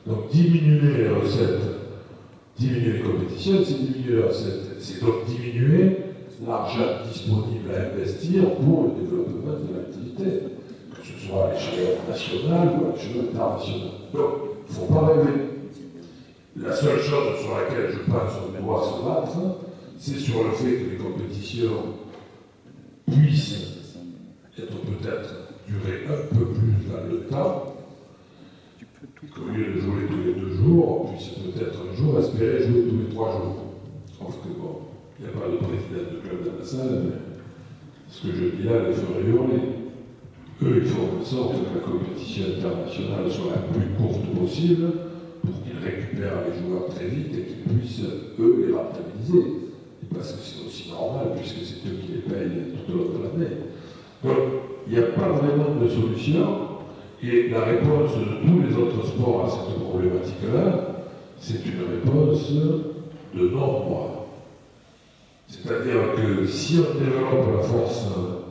Donc diminuer les recettes, diminuer les compétitions, c'est diminuer les recettes. C'est donc diminuer l'argent disponible à investir pour le développement de l'activité, que ce soit à l'échelle nationale ou à l'échelle internationale. Donc, il ne faut pas rêver. La seule chose sur laquelle je pense qu'on doit se battre, c'est sur le fait que les compétitions puissent être peut-être durer un peu plus dans le temps, qu'au lieu de jouer tous les 2 jours, on puisse peut-être un jour espérer jouer tous les 3 jours. Sauf que bon, il n'y a pas de président de club dans la salle, mais ce que je dis là les ferait hurler. Eux, ils font en sorte que la compétition internationale soit la plus courte possible pour qu'ils récupèrent les joueurs très vite et qu'ils puissent, eux, les rentabiliser. Parce que c'est aussi normal, puisque c'est eux qui les payent tout au long de l'année. Donc, il n'y a pas vraiment de solution. Et la réponse de tous les autres sports à cette problématique-là, c'est une réponse de nombre. C'est-à-dire que si on développe la force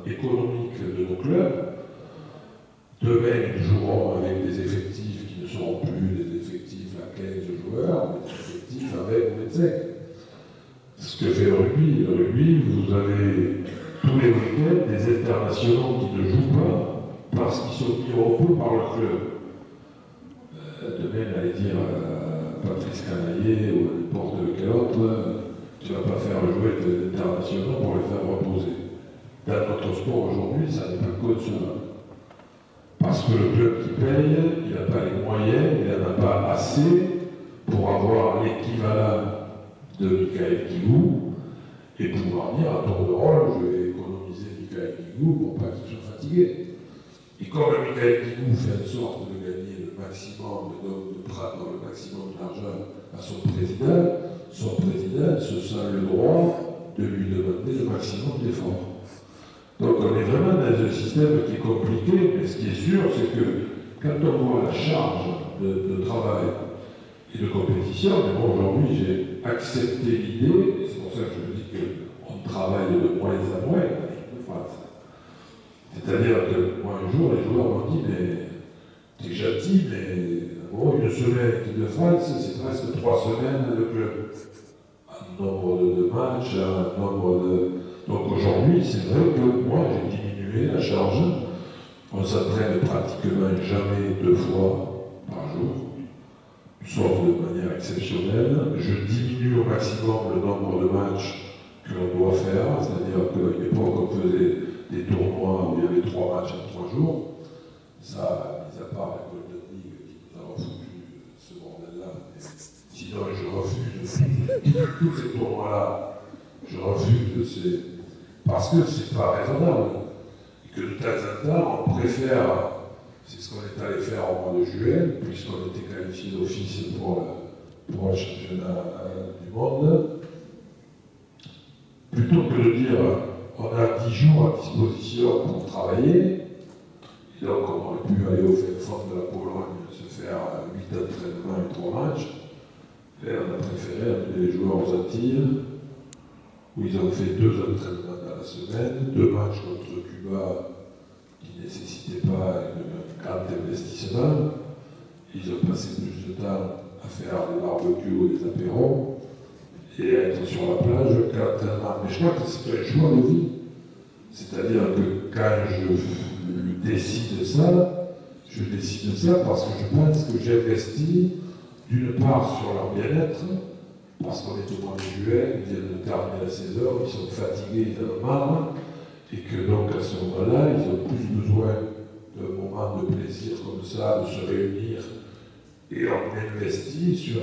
économique de nos clubs, demain ils joueront avec des effectifs qui ne seront plus des effectifs à 15 joueurs, mais des effectifs avec 25. Ce que fait le rugby, vous avez tous les week-ends des internationaux qui ne jouent pas parce qu'ils sont mis au repos par le club. Demain, allez dire à Patrice Canaillé ou à n'importe quel autre, tu ne vas pas faire jouer des internationaux pour les faire reposer. Dans notre sport aujourd'hui, ça n'est pas concevable. Parce que le club qui paye, il n'a pas les moyens, il n'en a pas assez pour avoir l'équivalent de Michael Guigou et pouvoir dire à tour de rôle, je vais économiser Michael Guigou pour pas qu'il soit fatigué. Et comme Michael Guigou fait en sorte de gagner le maximum, de prendre le maximum d'argent à son président se sent le droit de lui demander le maximum d'efforts. Donc on est vraiment dans un système qui est compliqué, mais ce qui est sûr, c'est que quand on voit la charge de travail et de compétition, mais moi aujourd'hui j'ai accepté l'idée, et c'est pour ça que je me dis qu'on travaille de moins en moins en équipe de France. C'est-à-dire que moi un jour les joueurs m'ont dit mais t'es gentil, mais bon, une semaine équipe de France, c'est presque 3 semaines de club. Un nombre de matchs, un nombre de. Donc aujourd'hui, c'est vrai que moi j'ai diminué la charge. On s'entraîne pratiquement jamais 2 fois par jour, sauf de manière exceptionnelle. Je diminue au maximum le nombre de matchs que l'on doit faire, c'est-à-dire qu'à l'époque on faisait des tournois où il y avait 3 matchs en 3 jours. Ça, mis à part la Golden League qui nous a refoutu ce bordel-là, sinon je refuse tous ces tournois-là, je refuse parce que c'est pas raisonnable. Et que de temps en temps, on préfère, c'est ce qu'on est allé faire au mois de juillet, puisqu'on était qualifié d'office pour le championnat du monde, plutôt que de dire on a 10 jours à disposition pour travailler, et donc on aurait pu aller au fin fond de la Pologne se faire 8 entraînements et 3 matchs. Et on a préféré amener les joueurs aux Antilles, où ils ont fait 2 entraînements dans la semaine, 2 matchs contre Cuba qui ne nécessitaient pas un grand investissement. Ils ont passé plus de temps à faire des barbecues ou des apéros et à être sur la plage qu'à tellement. Mais je crois que c'est un choix de vie. C'est-à-dire que quand je décide ça parce que je pense que j'investis d'une part sur leur bien-être, parce qu'on est au mois de juillet, ils viennent de terminer la saison, ils sont fatigués, ils en ont marre, et que donc à ce moment-là, ils ont plus besoin d'un moment de plaisir comme ça, de se réunir, et on investit sur